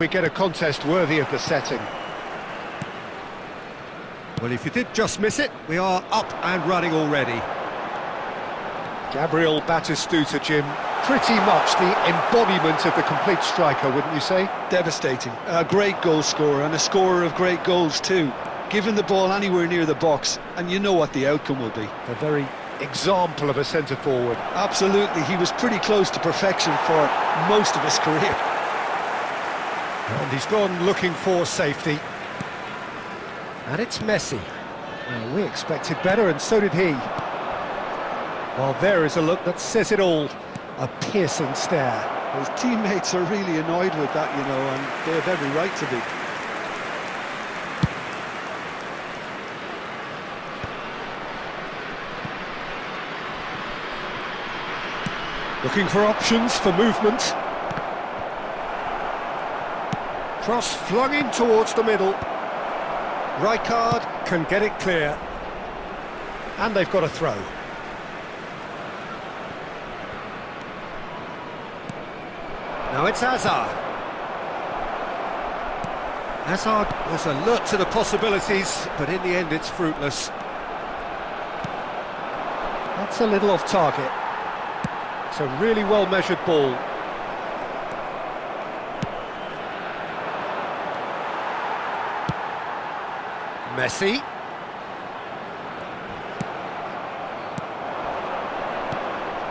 We get a contest worthy of the setting. Well, if you did just miss it, we are up and running already. Gabriel Batistuta, Jim, pretty much the embodiment of the complete striker, wouldn't you say? Devastating. A great goal scorer and a scorer of great goals too. Given the ball anywhere near the box, and you know what the outcome will be. A very example of a centre-forward. Absolutely, he was pretty close to perfection for most of his career. And he's gone looking for safety. And it's Messi. Well, we expected better, and so did he. Well, there is a look that says it all. A piercing stare. His teammates are really annoyed with that, you know, and they have every right to be. Looking for options for movement. Cross flung in towards the middle. Rijkaard can get it clear. And they've got a throw. Now it's Hazard. Hazard was alert to the possibilities, but in the end it's fruitless. That's a little off target. It's a really well-measured ball. Messi.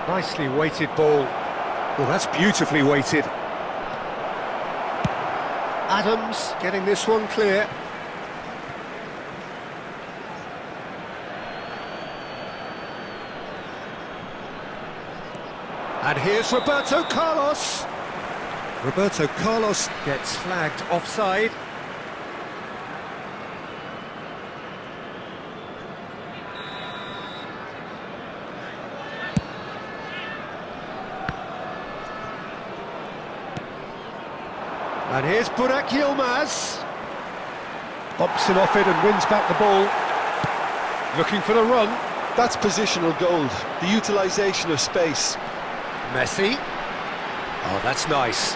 Nicely weighted ball. Well, that's beautifully weighted. Adams getting this one clear. And here's Roberto Carlos. Roberto Carlos gets flagged offside. And here's Burak Yilmaz. Bumps him off it and wins back the ball. Looking for the run. That's positional gold, the utilisation of space. Messi. Oh, that's nice.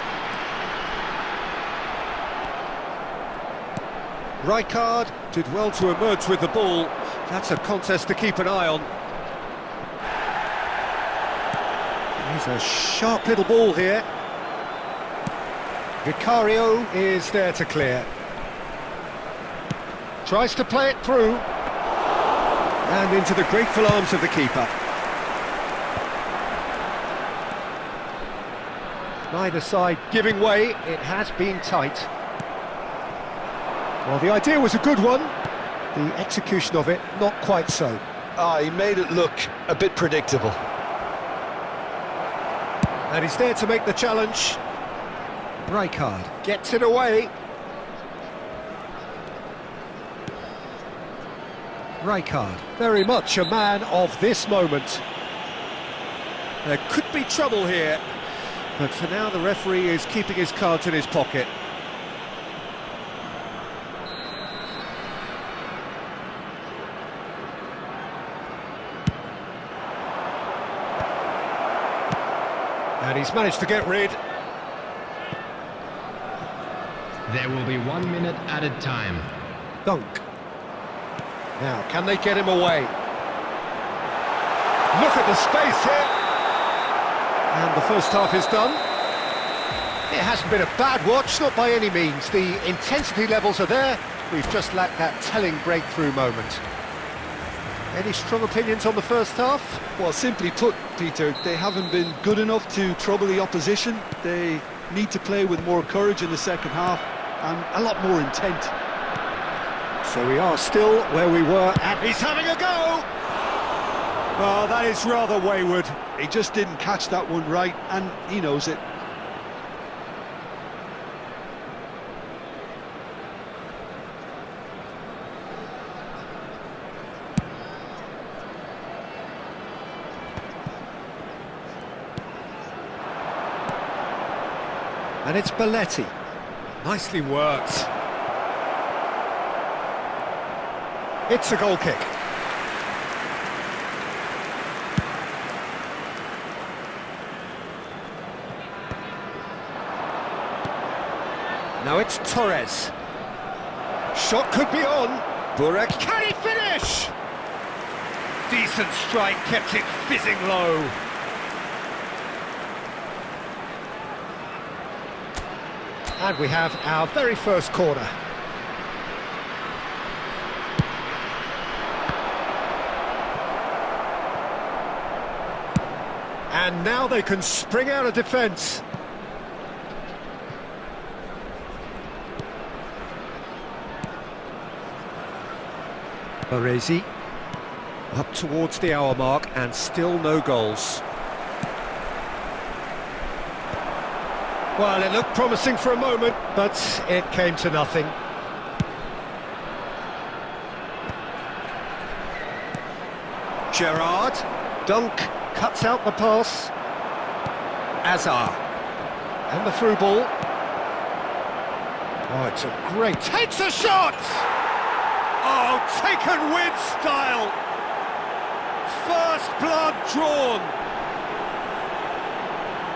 Rijkaard did well to emerge with the ball. That's a contest to keep an eye on. He's a sharp little ball here. Vicario is there to clear. Tries to play it through. And into the grateful arms of the keeper. Neither side giving way. It has been tight. Well, the idea was a good one. The execution of it, not quite so. He made it look a bit predictable. And he's there to make the challenge. Rijkaard gets it away. Rijkaard, very much a man of this moment. There could be trouble here, but for now the referee is keeping his cards in his pocket. And he's managed to get rid. There will be 1 minute added time. Dunk. Now, can they get him away? Look at the space here. And the first half is done. It hasn't been a bad watch, not by any means. The intensity levels are there. We've just lacked that telling breakthrough moment. Any strong opinions on the first half? Well, simply put, Peter, they haven't been good enough to trouble the opposition. They need to play with more courage in the second half and a lot more intent. So we are still where we were at. He's having a go! Oh, that is rather wayward. He just didn't catch that one right, and he knows it. And it's Belletti. Nicely worked. It's a goal kick. Now it's Torres. Shot could be on. Burek, can he finish? Decent strike, kept it fizzing low. And we have our very first corner. And now they can spring out of defence. Baresi up towards the hour mark and still no goals. Well, it looked promising for a moment, but it came to nothing. Gerrard, Dunk cuts out the pass. Azar, and the through ball. Oh, it's a great... Takes a shot! Oh, taken with style! First blood drawn!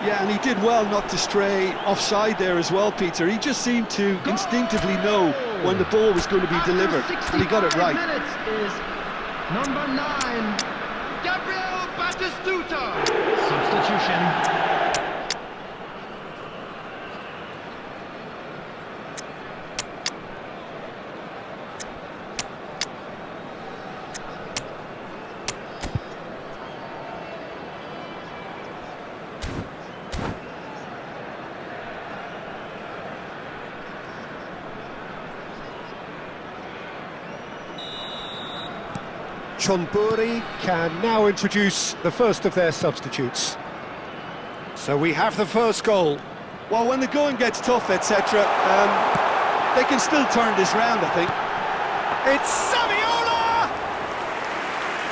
Yeah, and he did well not to stray offside there as well, Peter. He just seemed to instinctively know when the ball was going to be delivered, and he got it right. Minutes is number 9, Gabriel Batistuta. Substitution. Chonburi can now introduce the first of their substitutes. So we have the first goal. Well, when the going gets tough, etc., they can still turn this round, I think. It's Saviola!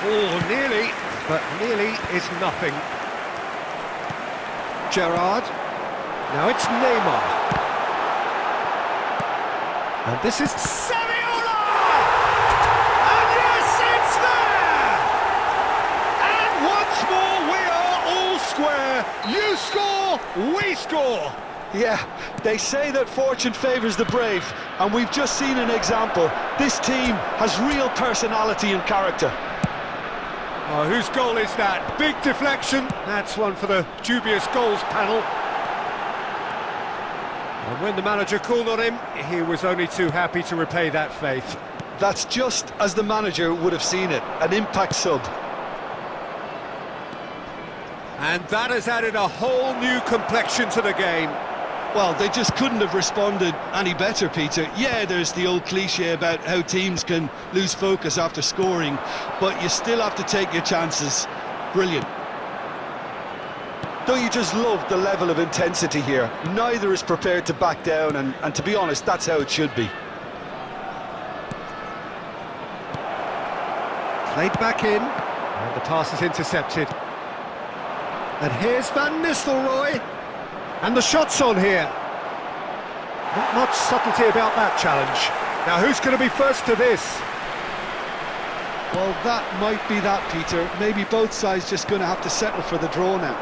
Oh, nearly, but nearly is nothing. Gerrard. Now it's Neymar. And this is Saviola! And yes, it's there! And once more we are all square. You score, we score. Yeah, they say that fortune favours the brave, and we've just seen an example. This team has real personality and character. Oh, whose goal is that? Big deflection. That's one for the dubious goals panel. And when the manager called on him, he was only too happy to repay that faith. That's just as the manager would have seen it, an impact sub. And that has added a whole new complexion to the game. Well, they just couldn't have responded any better, Peter. Yeah, there's the old cliche about how teams can lose focus after scoring, but you still have to take your chances. Brilliant. Don't you just love the level of intensity here? Neither is prepared to back down, and to be honest, that's how it should be. Played back in, and the pass is intercepted. And here's Van Nistelrooy. And the shot's on here. Not much subtlety about that challenge. Now, who's going to be first to this? Well, that might be that, Peter. Maybe both sides just going to have to settle for the draw now.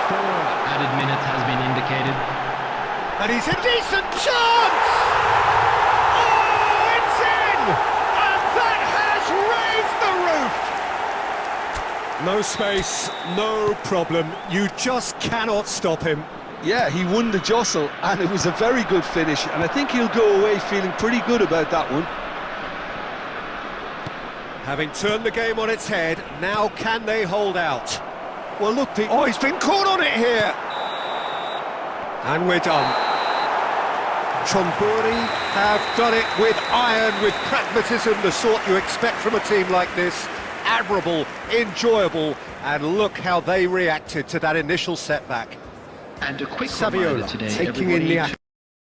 4 added minutes has been indicated. And he's a decent chance! Oh, it's in! And that has raised the roof! No space, no problem. You just cannot stop him. Yeah, he won the jostle, and it was a very good finish, and I think he'll go away feeling pretty good about that one. Having turned the game on its head, now can they hold out? Well, look, Oh, he's been caught on it here! And we're done. Chonburi have done it with iron, with pragmatism, the sort you expect from a team like this. Admirable, enjoyable, and look how they reacted to that initial setback. And a quick Saviola reminder today, taking in the action.